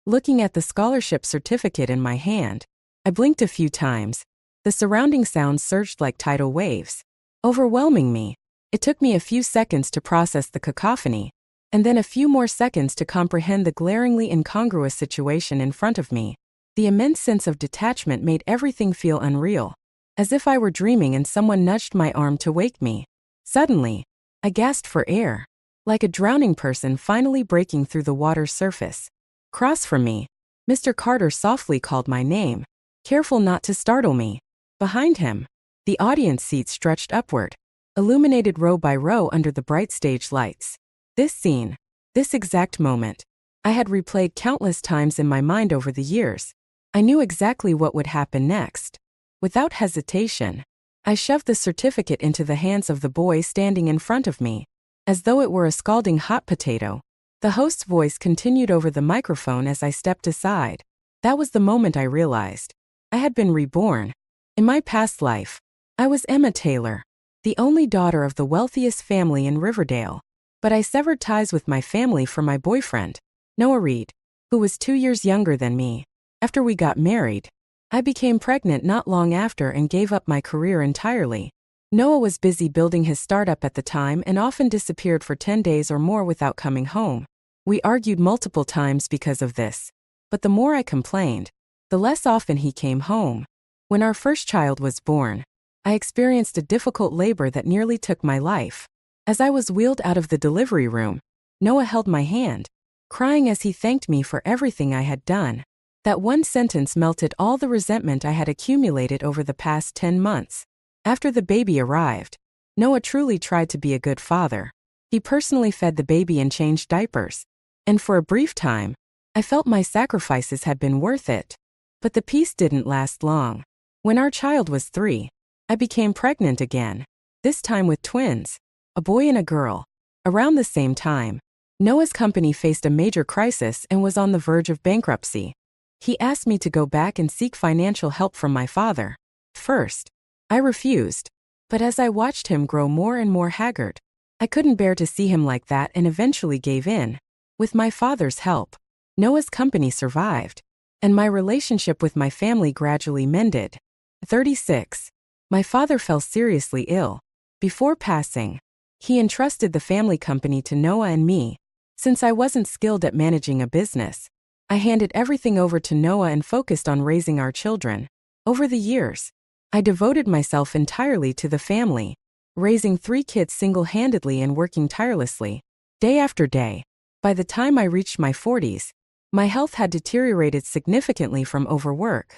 Looking at the scholarship certificate in my hand, I blinked a few times. The surrounding sounds surged like tidal waves, overwhelming me. It took me a few seconds to process the cacophony, and then a few more seconds to comprehend the glaringly incongruous situation in front of me. The immense sense of detachment made everything feel unreal, as if I were dreaming and someone nudged my arm to wake me. Suddenly, I gasped for air, like a drowning person finally breaking through the water's surface. Across from me, Mr. Carter softly called my name, careful not to startle me. Behind him, the audience seats stretched upward, illuminated row by row under the bright stage lights. This scene, this exact moment, I had replayed countless times in my mind over the years. I knew exactly what would happen next. Without hesitation, I shoved the certificate into the hands of the boy standing in front of me, as though it were a scalding hot potato. The host's voice continued over the microphone as I stepped aside. That was the moment I realized I had been reborn. In my past life, I was Emma Taylor, the only daughter of the wealthiest family in Riverdale. But I severed ties with my family for my boyfriend, Noah Reed, who was 2 years younger than me. After we got married, I became pregnant not long after and gave up my career entirely. Noah was busy building his startup at the time and often disappeared for 10 days or more without coming home. We argued multiple times because of this, but the more I complained, the less often he came home. When our first child was born, I experienced a difficult labor that nearly took my life. As I was wheeled out of the delivery room, Noah held my hand, crying as he thanked me for everything I had done. That one sentence melted all the resentment I had accumulated over the past 10 months. After the baby arrived, Noah truly tried to be a good father. He personally fed the baby and changed diapers. And for a brief time, I felt my sacrifices had been worth it. But the peace didn't last long. When our child was 3, I became pregnant again, this time with twins, a boy and a girl. Around the same time, Noah's company faced a major crisis and was on the verge of bankruptcy. He asked me to go back and seek financial help from my father. First, I refused, but as I watched him grow more and more haggard, I couldn't bear to see him like that and eventually gave in. With my father's help, Noah's company survived, and my relationship with my family gradually mended. 36. My father fell seriously ill. Before passing, he entrusted the family company to Noah and me. Since I wasn't skilled at managing a business, I handed everything over to Noah and focused on raising our children. Over the years, I devoted myself entirely to the family, raising 3 kids single-handedly and working tirelessly, day after day. By the time I reached my 40s, my health had deteriorated significantly from overwork.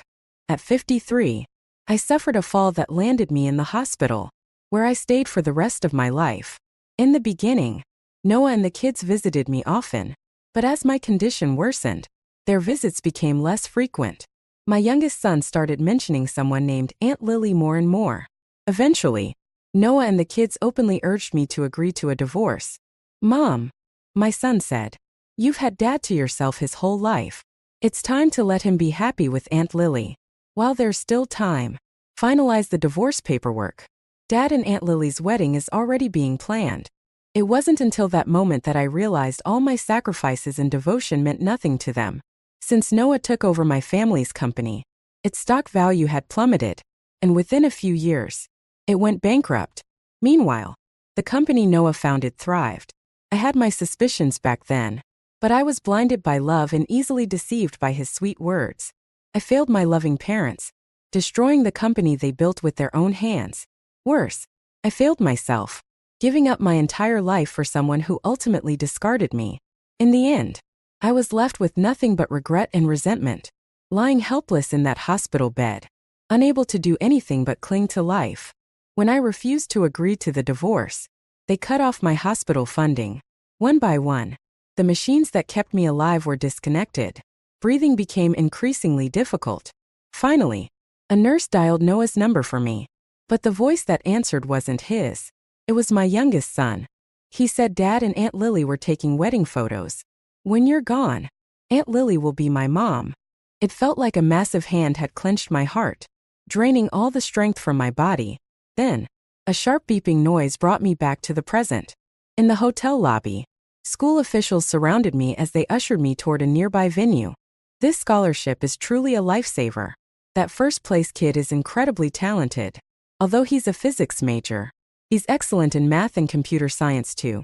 At 53, I suffered a fall that landed me in the hospital, where I stayed for the rest of my life. In the beginning, Noah and the kids visited me often, but as my condition worsened, their visits became less frequent. My youngest son started mentioning someone named Aunt Lily more and more. Eventually, Noah and the kids openly urged me to agree to a divorce. "Mom," my son said, "you've had Dad to yourself his whole life. It's time to let him be happy with Aunt Lily. While there's still time, finalize the divorce paperwork. Dad and Aunt Lily's wedding is already being planned." It wasn't until that moment that I realized all my sacrifices and devotion meant nothing to them. Since Noah took over my family's company, its stock value had plummeted, and within a few years, it went bankrupt. Meanwhile, the company Noah founded thrived. I had my suspicions back then, but I was blinded by love and easily deceived by his sweet words. I failed my loving parents, destroying the company they built with their own hands. Worse, I failed myself, giving up my entire life for someone who ultimately discarded me. In the end, I was left with nothing but regret and resentment, lying helpless in that hospital bed, unable to do anything but cling to life. When I refused to agree to the divorce, they cut off my hospital funding. One by one, the machines that kept me alive were disconnected. Breathing became increasingly difficult. Finally, a nurse dialed Noah's number for me, but the voice that answered wasn't his. It was my youngest son. He said Dad and Aunt Lily were taking wedding photos. "When you're gone, Aunt Lily will be my mom." It felt like a massive hand had clenched my heart, draining all the strength from my body. Then, a sharp beeping noise brought me back to the present. In the hotel lobby, school officials surrounded me as they ushered me toward a nearby venue. This scholarship is truly a lifesaver. That first-place kid is incredibly talented. Although he's a physics major, he's excellent in math and computer science too.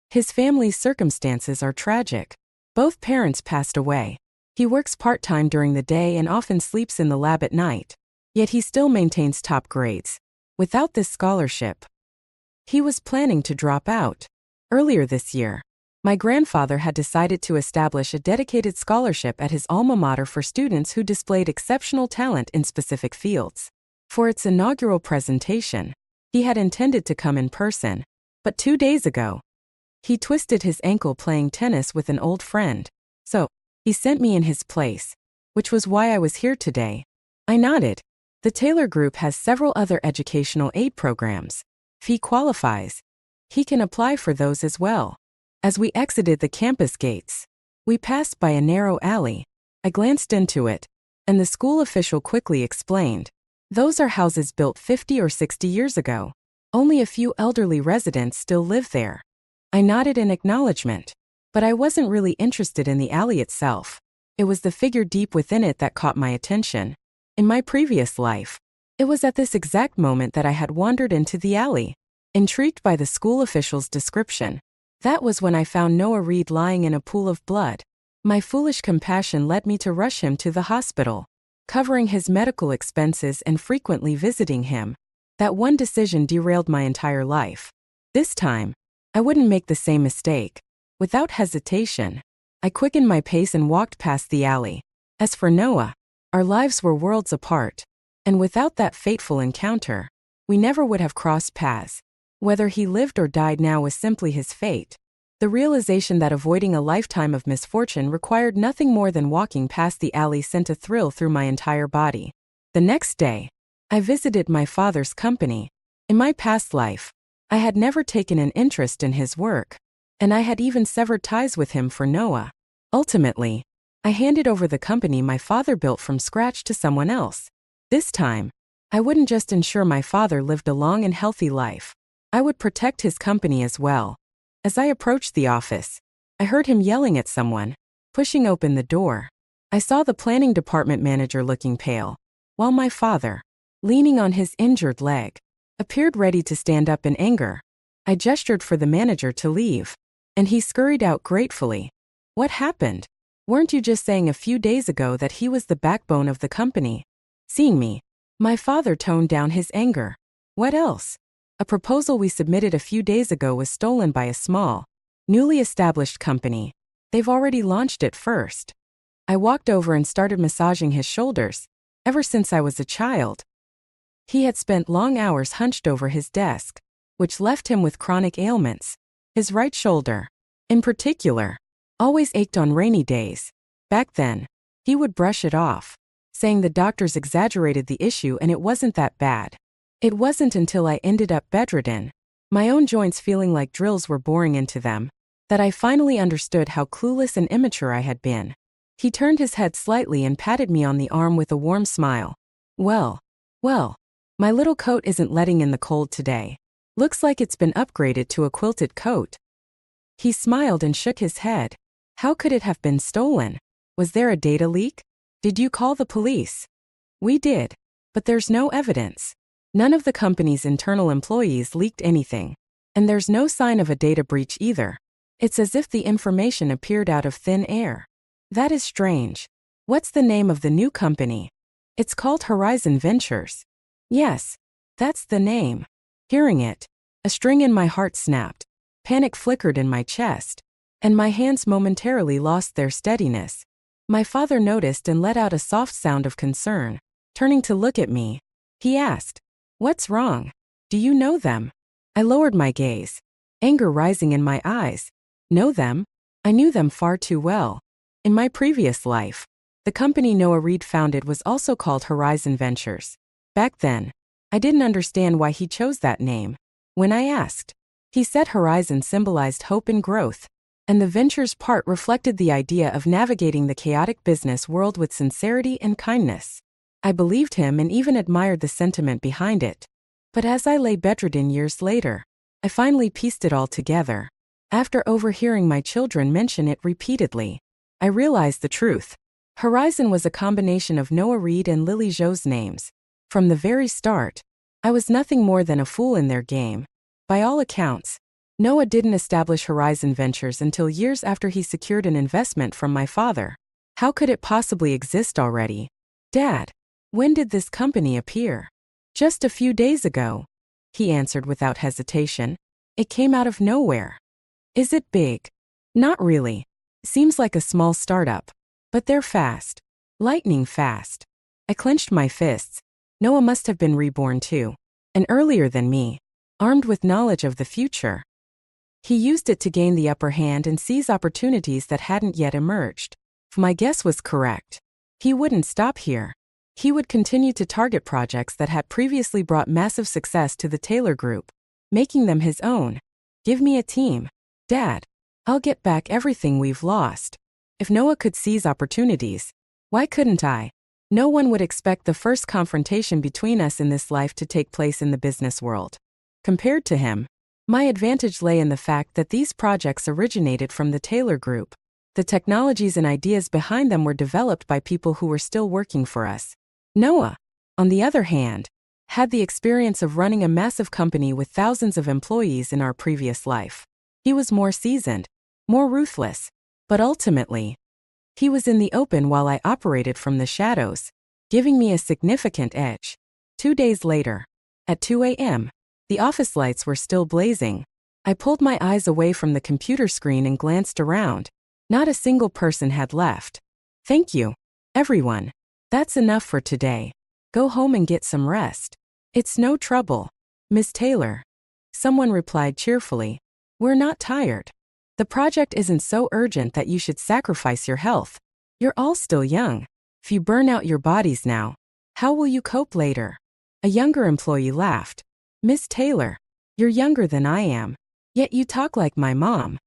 His family's circumstances are tragic. Both parents passed away. He works part-time during the day and often sleeps in the lab at night. Yet he still maintains top grades. Without this scholarship, he was planning to drop out. Earlier this year, my grandfather had decided to establish a dedicated scholarship at his alma mater for students who displayed exceptional talent in specific fields. For its inaugural presentation, he had intended to come in person, but 2 days ago, he twisted his ankle playing tennis with an old friend. So, he sent me in his place, which was why I was here today. I nodded. The Taylor Group has several other educational aid programs. If he qualifies, he can apply for those as well. As we exited the campus gates, we passed by a narrow alley. I glanced into it, and the school official quickly explained, "Those are houses built 50 or 60 years ago. Only a few elderly residents still live there." I nodded in acknowledgement, but I wasn't really interested in the alley itself. It was the figure deep within it that caught my attention. In my previous life, it was at this exact moment that I had wandered into the alley. Intrigued by the school official's description, that was when I found Noah Reed lying in a pool of blood. My foolish compassion led me to rush him to the hospital, covering his medical expenses and frequently visiting him. That one decision derailed my entire life. This time, I wouldn't make the same mistake. Without hesitation, I quickened my pace and walked past the alley. As for Noah, our lives were worlds apart, and without that fateful encounter, we never would have crossed paths. Whether he lived or died now was simply his fate. The realization that avoiding a lifetime of misfortune required nothing more than walking past the alley sent a thrill through my entire body. The next day, I visited my father's company. In my past life, I had never taken an interest in his work, and I had even severed ties with him for Noah. Ultimately, I handed over the company my father built from scratch to someone else. This time, I wouldn't just ensure my father lived a long and healthy life. I would protect his company as well. As I approached the office, I heard him yelling at someone. Pushing open the door, I saw the planning department manager looking pale, while my father, leaning on his injured leg, appeared ready to stand up in anger. I gestured for the manager to leave, and he scurried out gratefully. "What happened? Weren't you just saying a few days ago that he was the backbone of the company?" Seeing me, my father toned down his anger. "What else? A proposal we submitted a few days ago was stolen by a small, newly established company. They've already launched it first." I walked over and started massaging his shoulders. Ever since I was a child, he had spent long hours hunched over his desk, which left him with chronic ailments. His right shoulder, in particular, always ached on rainy days. Back then, he would brush it off, saying the doctors exaggerated the issue and it wasn't that bad. It wasn't until I ended up bedridden, my own joints feeling like drills were boring into them, that I finally understood how clueless and immature I had been. He turned his head slightly and patted me on the arm with a warm smile. Well, my little coat isn't letting in the cold today. Looks like it's been upgraded to a quilted coat." He smiled and shook his head. "How could it have been stolen? Was there a data leak? Did you call the police?" "We did, but there's no evidence. None of the company's internal employees leaked anything, and there's no sign of a data breach either. It's as if the information appeared out of thin air." "That is strange. What's the name of the new company?" "It's called Horizon Ventures." "Yes, that's the name." Hearing it, a string in my heart snapped. Panic flickered in my chest, and my hands momentarily lost their steadiness. My father noticed and let out a soft sound of concern. Turning to look at me, he asked, "What's wrong? Do you know them?" I lowered my gaze, anger rising in my eyes. Know them? I knew them far too well. In my previous life, the company Noah Reed founded was also called Horizon Ventures. Back then, I didn't understand why he chose that name. When I asked, he said Horizon symbolized hope and growth, and the Ventures part reflected the idea of navigating the chaotic business world with sincerity and kindness. I believed him and even admired the sentiment behind it. But as I lay bedridden years later, I finally pieced it all together. After overhearing my children mention it repeatedly, I realized the truth. Horizon was a combination of Noah Reed and Lily Zhou's names. From the very start, I was nothing more than a fool in their game. By all accounts, Noah didn't establish Horizon Ventures until years after he secured an investment from my father. How could it possibly exist already? Dad, when did this company appear? Just a few days ago, he answered without hesitation. It came out of nowhere. Is it big? Not really. Seems like a small startup. But they're fast. Lightning fast. I clenched my fists. Noah must have been reborn too. And earlier than me. Armed with knowledge of the future. He used it to gain the upper hand and seize opportunities that hadn't yet emerged. If my guess was correct, he wouldn't stop here. He would continue to target projects that had previously brought massive success to the Taylor Group, making them his own. Give me a team. Dad, I'll get back everything we've lost. If Noah could seize opportunities, why couldn't I? No one would expect the first confrontation between us in this life to take place in the business world. Compared to him, my advantage lay in the fact that these projects originated from the Taylor Group. The technologies and ideas behind them were developed by people who were still working for us. Noah, on the other hand, had the experience of running a massive company with thousands of employees in our previous life. He was more seasoned, more ruthless, but ultimately, he was in the open while I operated from the shadows, giving me a significant edge. 2 days later, at 2 a.m., the office lights were still blazing. I pulled my eyes away from the computer screen and glanced around. Not a single person had left. Thank you, everyone. That's enough for today. Go home and get some rest. It's no trouble, Miss Taylor. Someone replied cheerfully. We're not tired. The project isn't so urgent that you should sacrifice your health. You're all still young. If you burn out your bodies now, how will you cope later? A younger employee laughed. Miss Taylor, you're younger than I am. Yet you talk like my mom.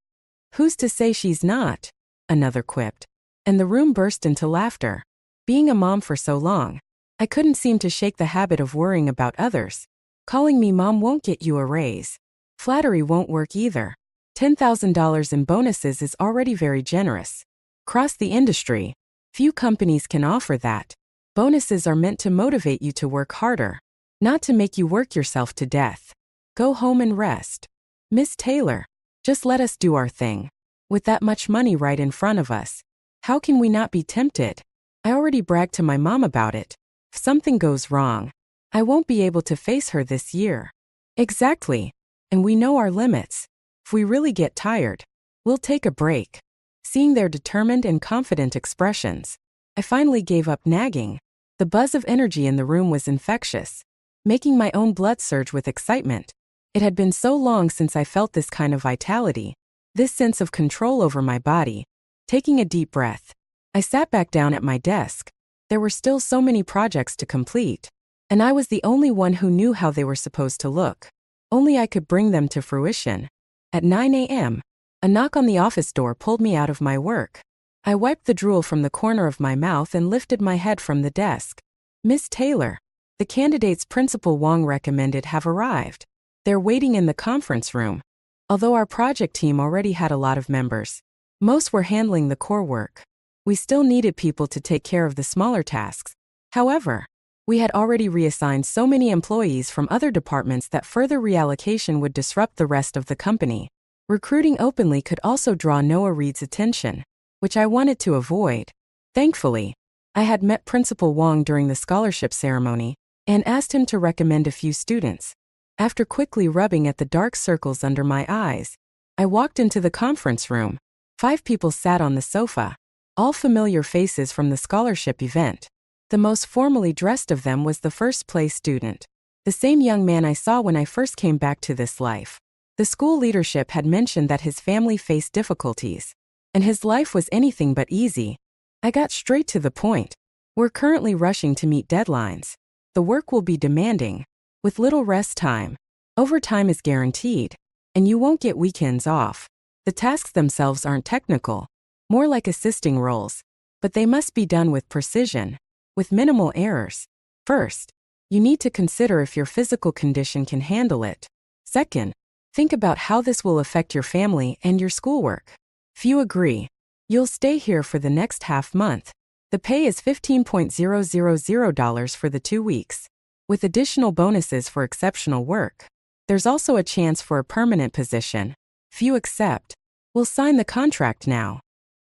Who's to say she's not? Another quipped. And the room burst into laughter. Being a mom for so long, I couldn't seem to shake the habit of worrying about others. Calling me mom won't get you a raise. Flattery won't work either. $10,000 in bonuses is already very generous. Across the industry, few companies can offer that. Bonuses are meant to motivate you to work harder, not to make you work yourself to death. Go home and rest. Miss Taylor, just let us do our thing. With that much money right in front of us, how can we not be tempted? I already bragged to my mom about it. If something goes wrong, I won't be able to face her this year. Exactly. And we know our limits. If we really get tired, we'll take a break. Seeing their determined and confident expressions, I finally gave up nagging. The buzz of energy in the room was infectious, making my own blood surge with excitement. It had been so long since I felt this kind of vitality, this sense of control over my body. Taking a deep breath, I sat back down at my desk. There were still so many projects to complete, and I was the only one who knew how they were supposed to look. Only I could bring them to fruition. At 9 a.m., a knock on the office door pulled me out of my work. I wiped the drool from the corner of my mouth and lifted my head from the desk. Miss Taylor, the candidates Principal Wong recommended have arrived. They're waiting in the conference room. Although our project team already had a lot of members, most were handling the core work. We still needed people to take care of the smaller tasks. However, we had already reassigned so many employees from other departments that further reallocation would disrupt the rest of the company. Recruiting openly could also draw Noah Reed's attention, which I wanted to avoid. Thankfully, I had met Principal Wong during the scholarship ceremony and asked him to recommend a few students. After quickly rubbing at the dark circles under my eyes, I walked into the conference room. 5 people sat on the sofa, all familiar faces from the scholarship event. The most formally dressed of them was the first-place student, the same young man I saw when I first came back to this life. The school leadership had mentioned that his family faced difficulties, and his life was anything but easy. I got straight to the point. We're currently rushing to meet deadlines. The work will be demanding, with little rest time. Overtime is guaranteed, and you won't get weekends off. The tasks themselves aren't technical, more like assisting roles, but they must be done with precision, with minimal errors. First, you need to consider if your physical condition can handle it. Second, think about how this will affect your family and your schoolwork. If you agree, you'll stay here for the next half month. The pay is $15,000 for the 2 weeks, with additional bonuses for exceptional work. There's also a chance for a permanent position. Few accept. We'll sign the contract now.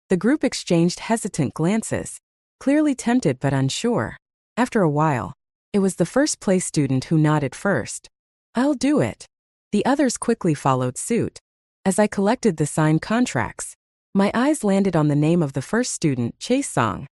The group exchanged hesitant glances, clearly tempted but unsure. After a while, it was the first-place student who nodded first. I'll do it. The others quickly followed suit. As I collected the signed contracts, my eyes landed on the name of the first student, Chase Song.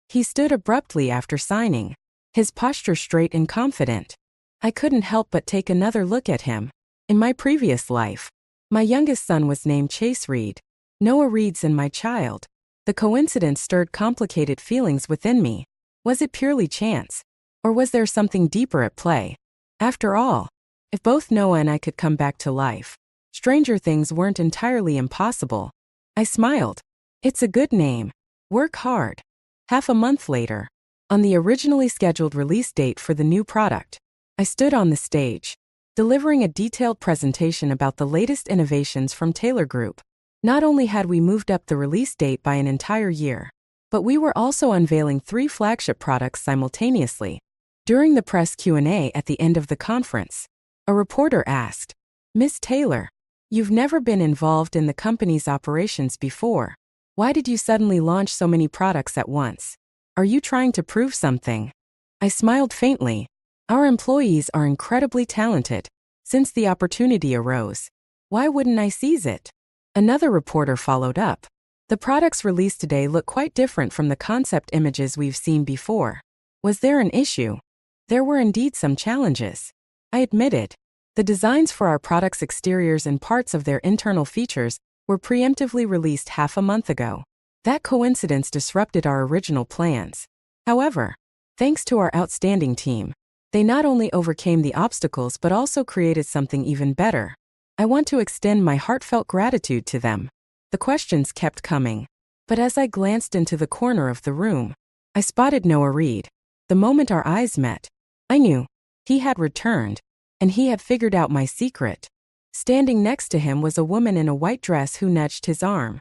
He stood abruptly after signing, his posture straight and confident. I couldn't help but take another look at him. In my previous life, my youngest son was named Chase Reed. Noah Reed's and my child. The coincidence stirred complicated feelings within me. Was it purely chance? Or was there something deeper at play? After all, if both Noah and I could come back to life, stranger things weren't entirely impossible. I smiled. It's a good name. Work hard. Half a month later, on the originally scheduled release date for the new product, I stood on the stage, delivering a detailed presentation about the latest innovations from Taylor Group. Not only had we moved up the release date by an entire year, but we were also unveiling 3 flagship products simultaneously. During the press Q&A at the end of the conference, a reporter asked, "Miss Taylor, you've never been involved in the company's operations before. Why did you suddenly launch so many products at once? Are you trying to prove something?" I smiled faintly. Our employees are incredibly talented. Since the opportunity arose, why wouldn't I seize it? Another reporter followed up. The products released today look quite different from the concept images we've seen before. Was there an issue? There were indeed some challenges, I admitted. The designs for our products' exteriors and parts of their internal features were preemptively released half a month ago. That coincidence disrupted our original plans. However, thanks to our outstanding team, they not only overcame the obstacles but also created something even better. I want to extend my heartfelt gratitude to them. The questions kept coming, but as I glanced into the corner of the room, I spotted Noah Reed. The moment our eyes met, I knew he had returned, and he had figured out my secret. Standing next to him was a woman in a white dress who nudged his arm.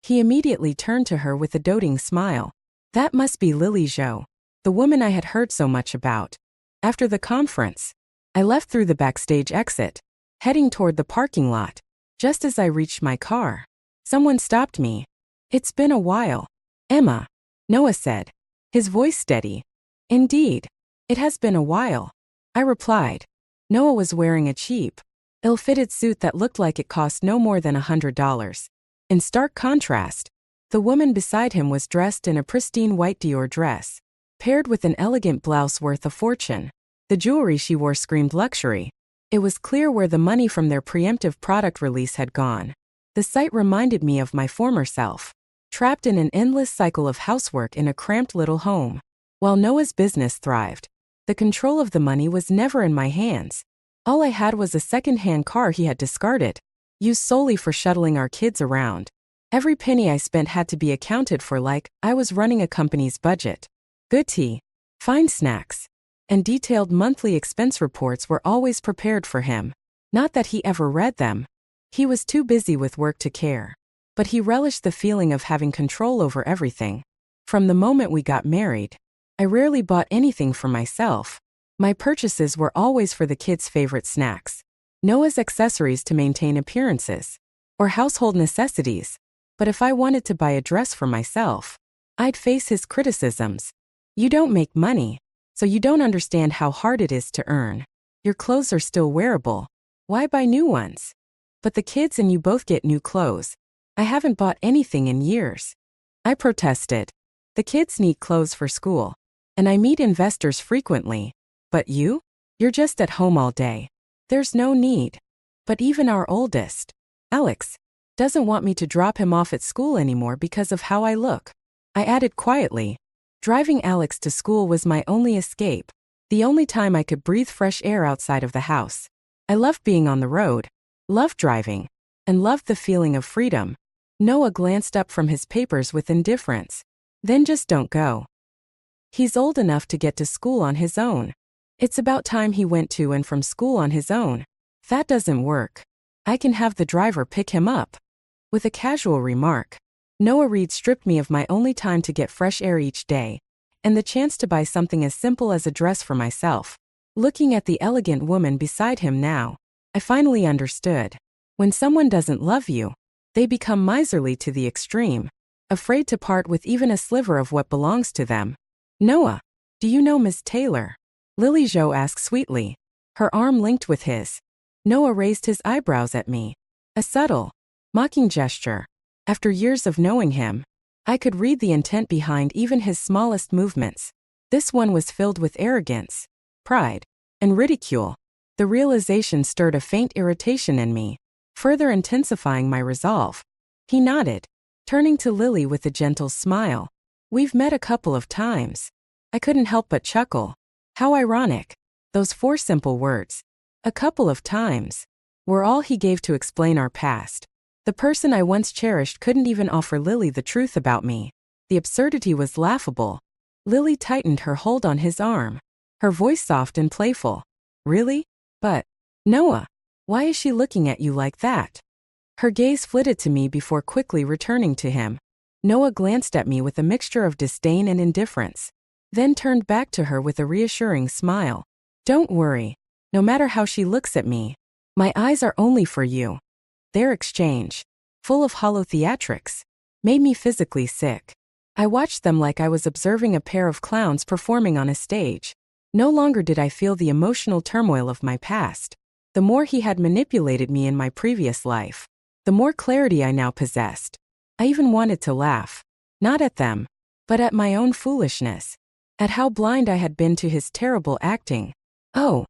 He immediately turned to her with a doting smile. That must be Lily Zhou, the woman I had heard so much about. After the conference, I left through the backstage exit, heading toward the parking lot. Just as I reached my car, someone stopped me. "It's been a while, Emma," Noah said, his voice steady. "Indeed, it has been a while," I replied. Noah was wearing a cheap, ill-fitted suit that looked like it cost no more than $100. In stark contrast, the woman beside him was dressed in a pristine white Dior dress, paired with an elegant blouse worth a fortune. The jewelry she wore screamed luxury. It was clear where the money from their preemptive product release had gone. The sight reminded me of my former self, trapped in an endless cycle of housework in a cramped little home. While Noah's business thrived, the control of the money was never in my hands. All I had was a second-hand car he had discarded, used solely for shuttling our kids around. Every penny I spent had to be accounted for like I was running a company's budget. Good tea, fine snacks, and detailed monthly expense reports were always prepared for him. Not that he ever read them. He was too busy with work to care. But he relished the feeling of having control over everything. From the moment we got married, I rarely bought anything for myself. My purchases were always for the kids' favorite snacks, Noah's accessories to maintain appearances, or household necessities. But if I wanted to buy a dress for myself, I'd face his criticisms. "You don't make money, so you don't understand how hard it is to earn. Your clothes are still wearable. Why buy new ones? But the kids and you both get new clothes. I haven't bought anything in years," I protested. "The kids need clothes for school, and I meet investors frequently. But you? You're just at home all day. There's no need." But even our oldest, Alex, doesn't want me to drop him off at school anymore because of how I look, I added quietly. Driving Alex to school was my only escape, the only time I could breathe fresh air outside of the house. I loved being on the road, loved driving, and loved the feeling of freedom. Noah glanced up from his papers with indifference. "Then just don't go. He's old enough to get to school on his own. It's about time he went to and from school on his own. That doesn't work. I can have the driver pick him up." With a casual remark, Noah Reid stripped me of my only time to get fresh air each day, and the chance to buy something as simple as a dress for myself. Looking at the elegant woman beside him now, I finally understood. When someone doesn't love you, they become miserly to the extreme, afraid to part with even a sliver of what belongs to them. Noah, do you know Miss Taylor? Lily Jo asked sweetly, her arm linked with his. Noah raised his eyebrows at me. A subtle, mocking gesture. After years of knowing him, I could read the intent behind even his smallest movements. This one was filled with arrogance, pride, and ridicule. The realization stirred a faint irritation in me, further intensifying my resolve. He nodded, turning to Lily with a gentle smile. We've met a couple of times. I couldn't help but chuckle. How ironic. Those 4 simple words, a couple of times, were all he gave to explain our past. The person I once cherished couldn't even offer Lily the truth about me. The absurdity was laughable. Lily tightened her hold on his arm, her voice soft and playful. Really? But, Noah, why is she looking at you like that? Her gaze flitted to me before quickly returning to him. Noah glanced at me with a mixture of disdain and indifference, then turned back to her with a reassuring smile. Don't worry. No matter how she looks at me, my eyes are only for you. Their exchange, full of hollow theatrics, made me physically sick. I watched them like I was observing a pair of clowns performing on a stage. No longer did I feel the emotional turmoil of my past. The more he had manipulated me in my previous life, the more clarity I now possessed. I even wanted to laugh. Not at them, but at my own foolishness. At how blind I had been to his terrible acting. Oh,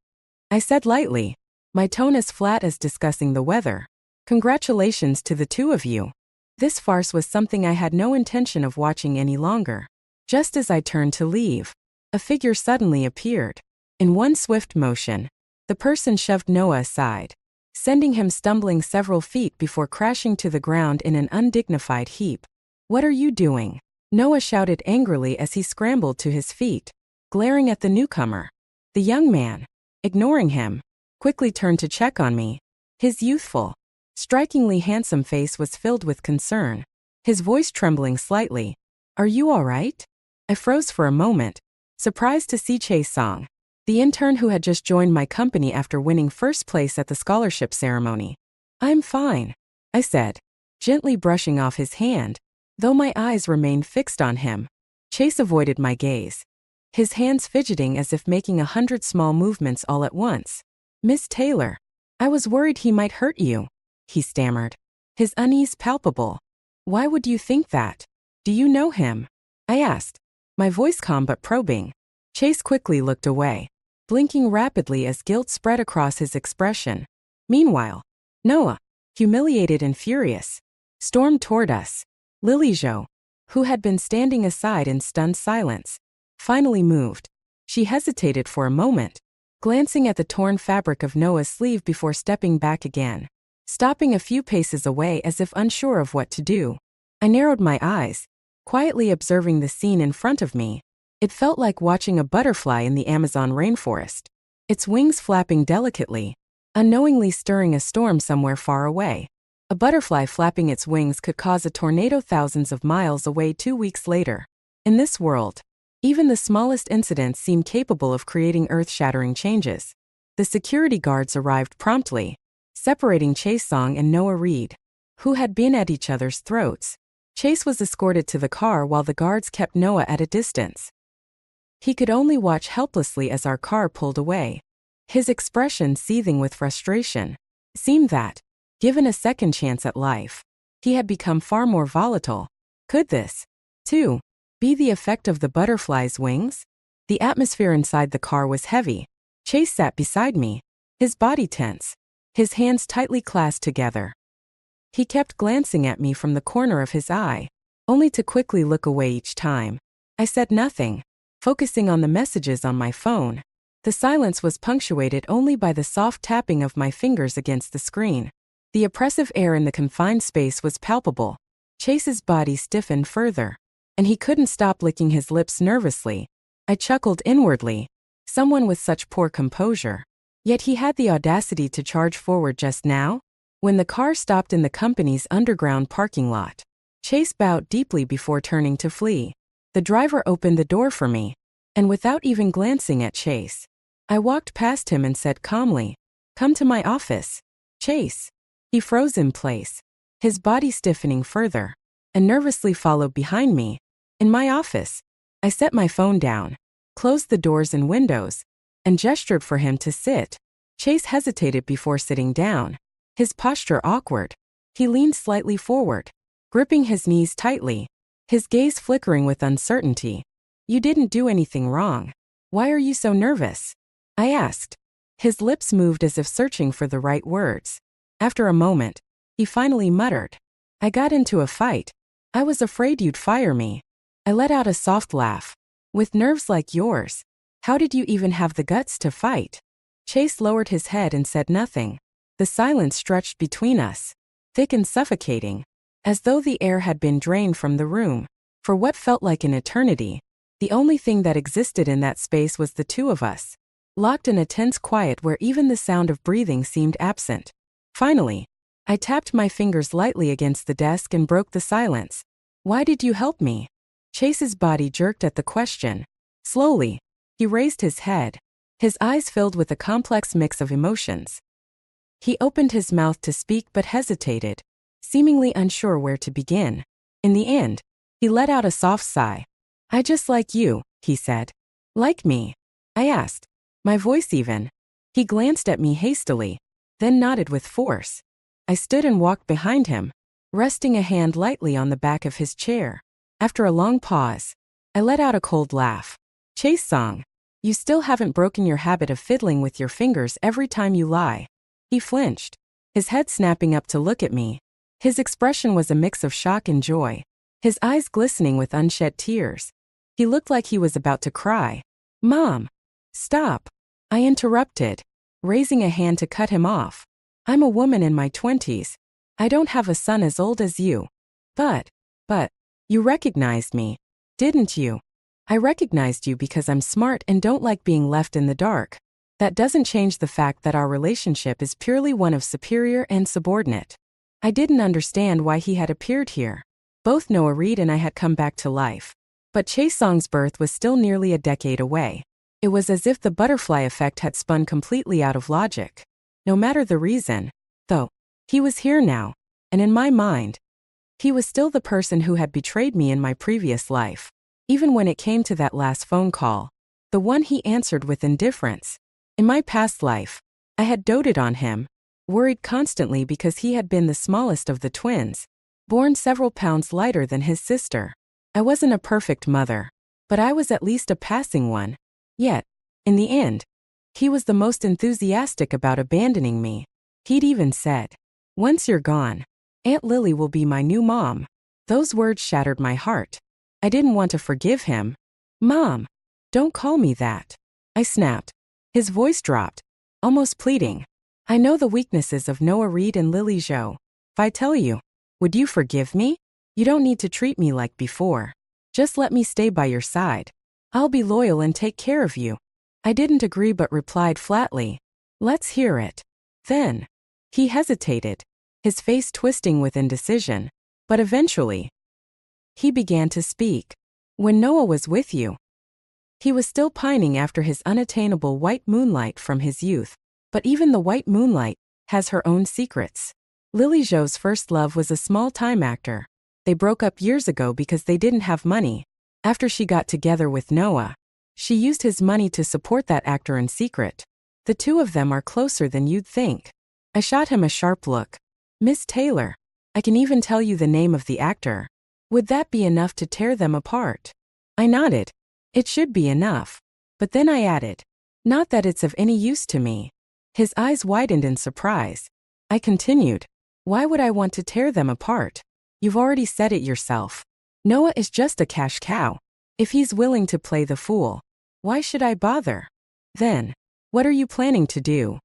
I said lightly, my tone as flat as discussing the weather. Congratulations to the two of you. This farce was something I had no intention of watching any longer. Just as I turned to leave, a figure suddenly appeared. In one swift motion, the person shoved Noah aside, sending him stumbling several feet before crashing to the ground in an undignified heap. What are you doing? Noah shouted angrily as he scrambled to his feet, glaring at the newcomer. The young man, ignoring him, quickly turned to check on me. His youthful, strikingly handsome face was filled with concern, his voice trembling slightly. Are you all right? I froze for a moment, surprised to see Chae-song, the intern who had just joined my company after winning first place at the scholarship ceremony. I'm fine, I said, gently brushing off his hand, though my eyes remained fixed on him. Chase avoided my gaze, his hands fidgeting as if making 100 small movements all at once. Miss Taylor, I was worried he might hurt you, he stammered, his unease palpable. Why would you think that? Do you know him? I asked, my voice calm but probing. Chase quickly looked away, blinking rapidly as guilt spread across his expression. Meanwhile, Noah, humiliated and furious, stormed toward us. Lily Jo, who had been standing aside in stunned silence, finally moved. She hesitated for a moment, glancing at the torn fabric of Noah's sleeve before stepping back again, stopping a few paces away as if unsure of what to do. I narrowed my eyes, quietly observing the scene in front of me. It felt like watching a butterfly in the Amazon rainforest, its wings flapping delicately, unknowingly stirring a storm somewhere far away. A butterfly flapping its wings could cause a tornado thousands of miles away 2 weeks later. In this world, even the smallest incidents seem capable of creating earth-shattering changes. The security guards arrived promptly, separating Chae-song and Noah Reid, who had been at each other's throats. Chase was escorted to the car while the guards kept Noah at a distance. He could only watch helplessly as our car pulled away, his expression seething with frustration. It seemed that, given a second chance at life, he had become far more volatile. Could this, too, be the effect of the butterfly's wings? The atmosphere inside the car was heavy. Chase sat beside me, his body tense, his hands tightly clasped together. He kept glancing at me from the corner of his eye, only to quickly look away each time. I said nothing, focusing on the messages on my phone. The silence was punctuated only by the soft tapping of my fingers against the screen. The oppressive air in the confined space was palpable. Chase's body stiffened further, and he couldn't stop licking his lips nervously. I chuckled inwardly. Someone with such poor composure. Yet he had the audacity to charge forward just now? When the car stopped in the company's underground parking lot, Chase bowed deeply before turning to flee. The driver opened the door for me, and without even glancing at Chase, I walked past him and said calmly, "Come to my office, Chase." He froze in place, his body stiffening further, and nervously followed behind me. In my office, I set my phone down, closed the doors and windows, and gestured for him to sit. Chase hesitated before sitting down, his posture awkward. He leaned slightly forward, gripping his knees tightly, his gaze flickering with uncertainty. "You didn't do anything wrong. Why are you so nervous?" I asked. His lips moved as if searching for the right words. After a moment, he finally muttered, "I got into a fight. I was afraid you'd fire me." I let out a soft laugh. "With nerves like yours, how did you even have the guts to fight?" Chase lowered his head and said nothing. The silence stretched between us, thick and suffocating, as though the air had been drained from the room. For what felt like an eternity, the only thing that existed in that space was the two of us, locked in a tense quiet where even the sound of breathing seemed absent. Finally, I tapped my fingers lightly against the desk and broke the silence. "Why did you help me?" Chase's body jerked at the question. Slowly, he raised his head, his eyes filled with a complex mix of emotions. He opened his mouth to speak but hesitated, seemingly unsure where to begin. In the end, he let out a soft sigh. "I just like you," he said. "Like me?" I asked, my voice even. He glanced at me hastily, then nodded with force. I stood and walked behind him, resting a hand lightly on the back of his chair. After a long pause, I let out a cold laugh. "Chase Song, you still haven't broken your habit of fiddling with your fingers every time you lie." He flinched, his head snapping up to look at me. His expression was a mix of shock and joy, his eyes glistening with unshed tears. He looked like he was about to cry. "Mom, stop," I interrupted, raising a hand to cut him off. "I'm a woman in my 20s. I don't have a son as old as you." But, you recognized me, didn't you?" "I recognized you because I'm smart and don't like being left in the dark. That doesn't change the fact that our relationship is purely one of superior and subordinate." I didn't understand why he had appeared here. Both Noah Reed and I had come back to life, but Chase Song's birth was still nearly a decade away. It was as if the butterfly effect had spun completely out of logic. No matter the reason, though, he was here now, and in my mind, he was still the person who had betrayed me in my previous life. Even when it came to that last phone call, the one he answered with indifference. In my past life, I had doted on him, worried constantly because he had been the smallest of the twins, born several pounds lighter than his sister. I wasn't a perfect mother, but I was at least a passing one. Yet, in the end, he was the most enthusiastic about abandoning me. He'd even said, "Once you're gone, Aunt Lily will be my new mom." Those words shattered my heart. I didn't want to forgive him. "Mom, don't call me that," I snapped. His voice dropped, almost pleading. "I know the weaknesses of Noah Reed and Lily Jo. If I tell you, would you forgive me? You don't need to treat me like before. Just let me stay by your side. I'll be loyal and take care of you." I didn't agree but replied flatly, "Let's hear it." Then, he hesitated, his face twisting with indecision, but eventually, he began to speak. "When Noah was with you, he was still pining after his unattainable white moonlight from his youth. But even the white moonlight has her own secrets. Lily Jo's first love was a small-time actor. They broke up years ago because they didn't have money. After she got together with Noah, she used his money to support that actor in secret. The two of them are closer than you'd think." I shot him a sharp look. "Miss Taylor, I can even tell you the name of the actor. Would that be enough to tear them apart?" I nodded. It should be enough. But then I added, "Not that it's of any use to me." His eyes widened in surprise. I continued, "Why would I want to tear them apart? You've already said it yourself. Noah is just a cash cow. If he's willing to play the fool, why should I bother?" "Then, what are you planning to do?"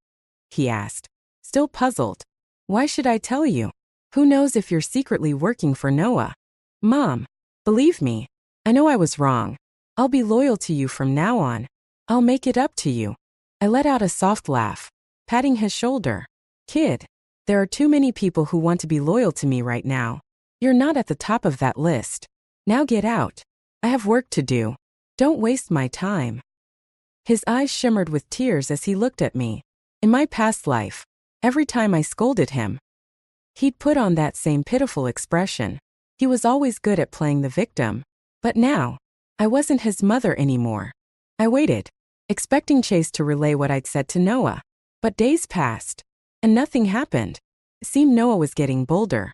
he asked, still puzzled. "Why should I tell you? Who knows if you're secretly working for Noah?" "Mom, believe me, I know I was wrong. I'll be loyal to you from now on. I'll make it up to you." I let out a soft laugh, patting his shoulder. "Kid, there are too many people who want to be loyal to me right now. You're not at the top of that list. Now get out. I have work to do. Don't waste my time. His eyes shimmered with tears as he looked at me. In my past life, every time I scolded him, he'd put on that same pitiful expression. He was always good at playing the victim. But now, I wasn't his mother anymore. I waited, expecting Chase to relay what I'd said to Noah. But days passed, and nothing happened. It seemed Noah was getting bolder.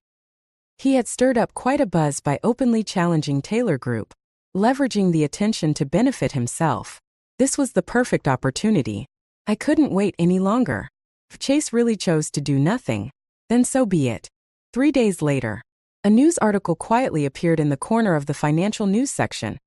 He had stirred up quite a buzz by openly challenging Taylor Group, leveraging the attention to benefit himself. This was the perfect opportunity. I couldn't wait any longer. If Chase really chose to do nothing, then so be it. 3 days later, a news article quietly appeared in the corner of the financial news section.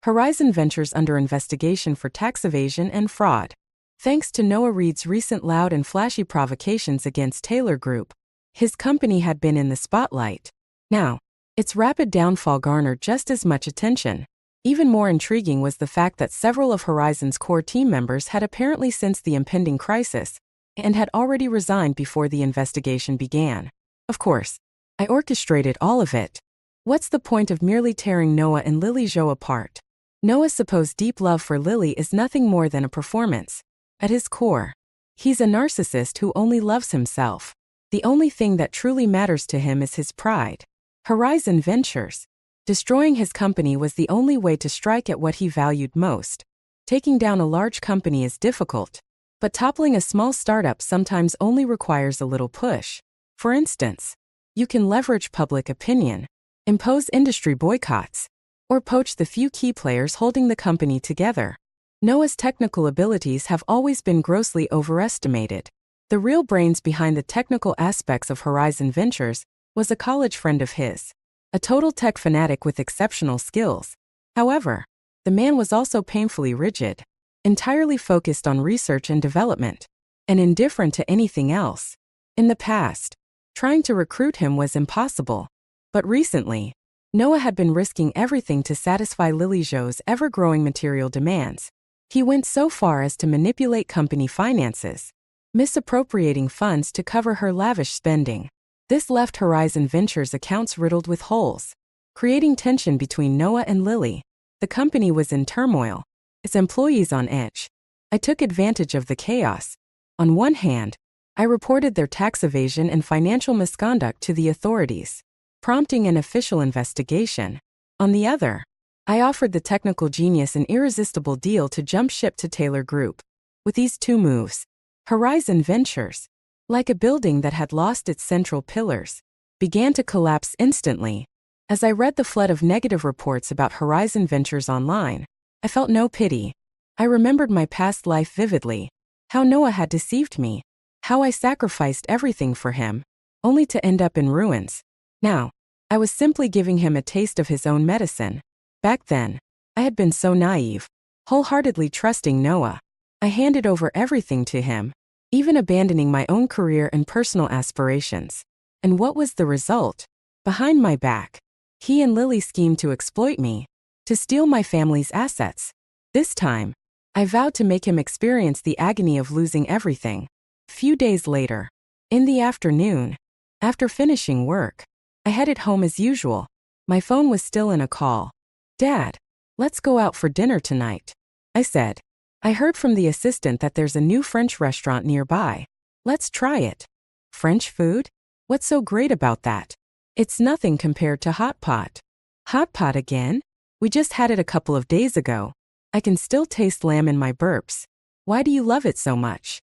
Horizon Ventures under investigation for tax evasion and fraud. Thanks to Noah Reed's recent loud and flashy provocations against Taylor Group, his company had been in the spotlight. Now, its rapid downfall garnered just as much attention. Even more intriguing was the fact that several of Horizon's core team members had apparently sensed the impending crisis and had already resigned before the investigation began. Of course, I orchestrated all of it. What's the point of merely tearing Noah and Lily Zhou apart? Noah's supposed deep love for Lily is nothing more than a performance. At his core, he's a narcissist who only loves himself. The only thing that truly matters to him is his pride. Horizon Ventures. Destroying his company was the only way to strike at what he valued most. Taking down a large company is difficult, but toppling a small startup sometimes only requires a little push. For instance, you can leverage public opinion, impose industry boycotts, or poach the few key players holding the company together. Noah's technical abilities have always been grossly overestimated. The real brains behind the technical aspects of Horizon Ventures was a college friend of his, a total tech fanatic with exceptional skills. However, the man was also painfully rigid, entirely focused on research and development, and indifferent to anything else. In the past, trying to recruit him was impossible. But recently, Noah had been risking everything to satisfy Lily Zhou's ever-growing material demands. He went so far as to manipulate company finances, misappropriating funds to cover her lavish spending. This left Horizon Ventures' accounts riddled with holes, creating tension between Noah and Lily. The company was in turmoil, its employees on edge. I took advantage of the chaos. On one hand, I reported their tax evasion and financial misconduct to the authorities, prompting an official investigation. On the other, I offered the technical genius an irresistible deal to jump ship to Taylor Group. With these two moves, Horizon Ventures, like a building that had lost its central pillars, began to collapse instantly. As I read the flood of negative reports about Horizon Ventures online, I felt no pity. I remembered my past life vividly, how Noah had deceived me, how I sacrificed everything for him, only to end up in ruins. Now, I was simply giving him a taste of his own medicine. Back then, I had been so naive, wholeheartedly trusting Noah. I handed over everything to him, even abandoning my own career and personal aspirations. And what was the result? Behind my back, he and Lily schemed to exploit me, to steal my family's assets. This time, I vowed to make him experience the agony of losing everything. Few days later, in the afternoon, after finishing work, I headed home as usual. My phone was still in a call. "Dad, let's go out for dinner tonight," I said. "I heard from the assistant that there's a new French restaurant nearby. Let's try it." "French food? What's so great about that?" "It's nothing compared to hot pot." "Hot pot again? We just had it a couple of days ago. I can still taste lamb in my burps. Why do you love it so much?"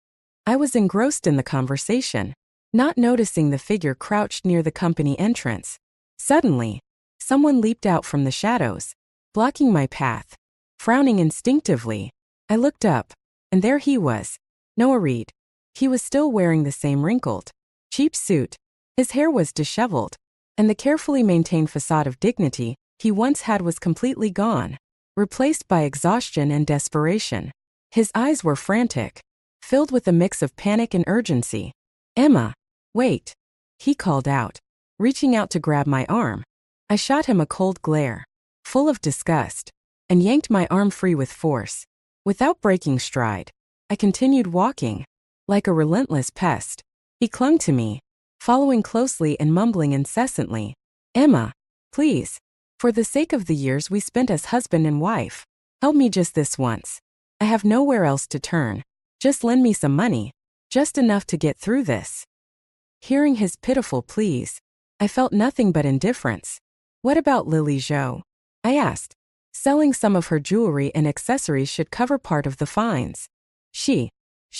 I was engrossed in the conversation, not noticing the figure crouched near the company entrance. Suddenly, someone leaped out from the shadows, blocking my path. Frowning instinctively, I looked up, and there he was, Noah Reed. He was still wearing the same wrinkled, cheap suit. His hair was disheveled, and the carefully maintained facade of dignity he once had was completely gone, replaced by exhaustion and desperation. His eyes were frantic, filled with a mix of panic and urgency. "Emma, wait," he called out, reaching out to grab my arm. I shot him a cold glare, full of disgust, and yanked my arm free with force. Without breaking stride, I continued walking. Like a relentless pest, he clung to me, following closely and mumbling incessantly. Emma, please. For the sake of the years we spent as husband and wife, help me just this once. I have nowhere else to turn. Just lend me some money. Just enough to get through this. Hearing his pitiful pleas, I felt nothing but indifference. What about Lily Jo? I asked. Selling some of her jewelry and accessories should cover part of the fines. She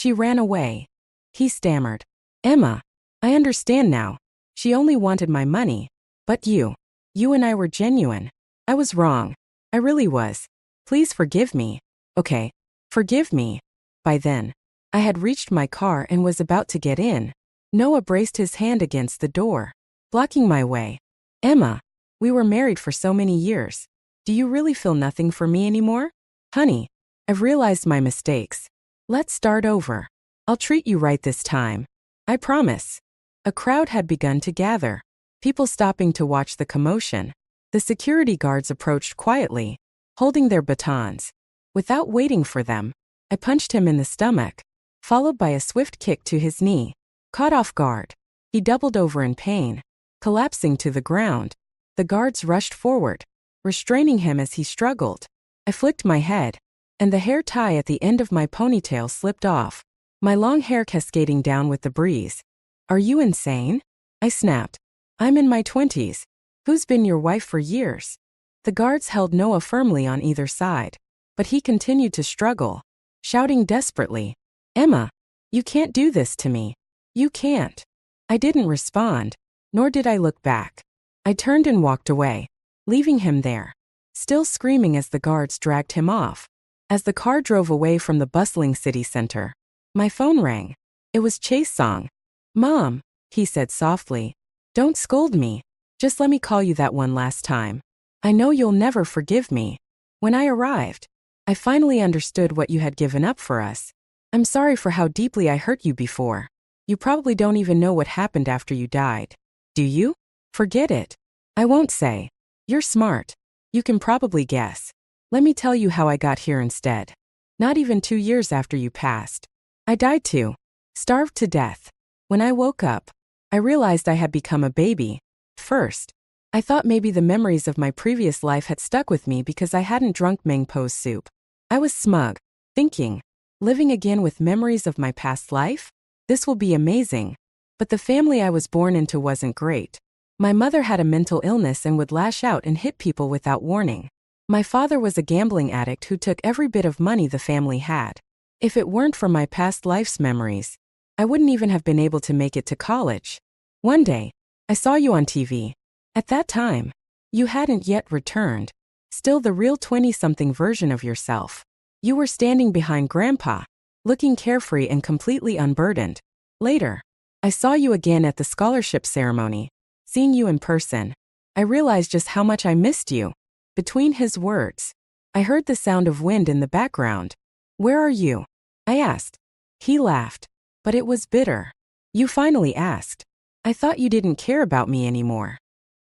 ran away. He stammered. Emma, I understand now. She only wanted my money. But you and I were genuine. I was wrong. I really was. Please forgive me. Okay, forgive me. By then, I had reached my car and was about to get in. Noah braced his hand against the door, blocking my way. Emma, we were married for so many years. Do you really feel nothing for me anymore? Honey, I've realized my mistakes. Let's start over. I'll treat you right this time. I promise. A crowd had begun to gather, people stopping to watch the commotion. The security guards approached quietly, holding their batons. Without waiting for them, I punched him in the stomach, followed by a swift kick to his knee. Caught off guard, he doubled over in pain, collapsing to the ground. The guards rushed forward, restraining him as he struggled. I flicked my head, and the hair tie at the end of my ponytail slipped off, my long hair cascading down with the breeze. Are you insane? I snapped. I'm in my 20s. Who's been your wife for years? The guards held Noah firmly on either side, but he continued to struggle, shouting desperately, Emma, you can't do this to me. You can't. I didn't respond, nor did I look back. I turned and walked away, leaving him there, still screaming as the guards dragged him off. As the car drove away from the bustling city center, my phone rang. It was Chase Song. Mom, he said softly, don't scold me. Just let me call you that one last time. I know you'll never forgive me. When I arrived, I finally understood what you had given up for us. I'm sorry for how deeply I hurt you before. You probably don't even know what happened after you died. Do you? Forget it. I won't say. You're smart. You can probably guess. Let me tell you how I got here instead. Not even 2 years after you passed. I died too. Starved to death. When I woke up, I realized I had become a baby. First, I thought maybe the memories of my previous life had stuck with me because I hadn't drunk Mengpo's soup. I was smug, thinking, living again with memories of my past life? This will be amazing. But the family I was born into wasn't great. My mother had a mental illness and would lash out and hit people without warning. My father was a gambling addict who took every bit of money the family had. If it weren't for my past life's memories, I wouldn't even have been able to make it to college. One day, I saw you on TV. At that time, you hadn't yet returned. Still the real 20-something version of yourself. You were standing behind Grandpa, looking carefree and completely unburdened. Later, I saw you again at the scholarship ceremony. Seeing you in person, I realized just how much I missed you. Between his words, I heard the sound of wind in the background. Where are you? I asked. He laughed, but it was bitter. You finally asked. I thought you didn't care about me anymore.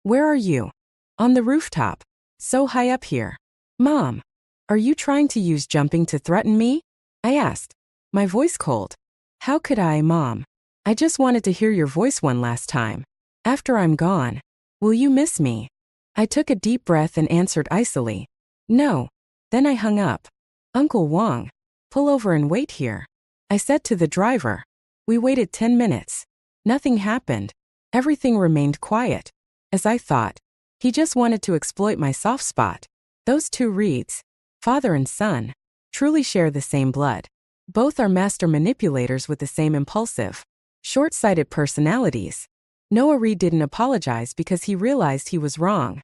Where are you? On the rooftop. So high up here. Mom, are you trying to use jumping to threaten me? I asked, my voice cold. How could I, Mom? I just wanted to hear your voice one last time. After I'm gone, will you miss me? I took a deep breath and answered icily. No. Then I hung up. Uncle Wong, pull over and wait here. I said to the driver. We waited 10 minutes. Nothing happened. Everything remained quiet. As I thought, he just wanted to exploit my soft spot. Those two Reeds, father and son, truly share the same blood. Both are master manipulators with the same impulsive, short-sighted personalities. Noah Reed didn't apologize because he realized he was wrong.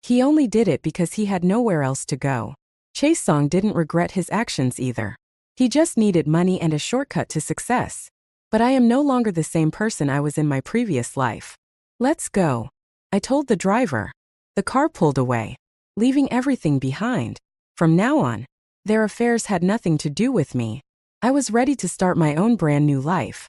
He only did it because he had nowhere else to go. Chase Song didn't regret his actions either. He just needed money and a shortcut to success. But I am no longer the same person I was in my previous life. Let's go, I told the driver. The car pulled away, leaving everything behind. From now on, their affairs had nothing to do with me. I was ready to start my own brand new life.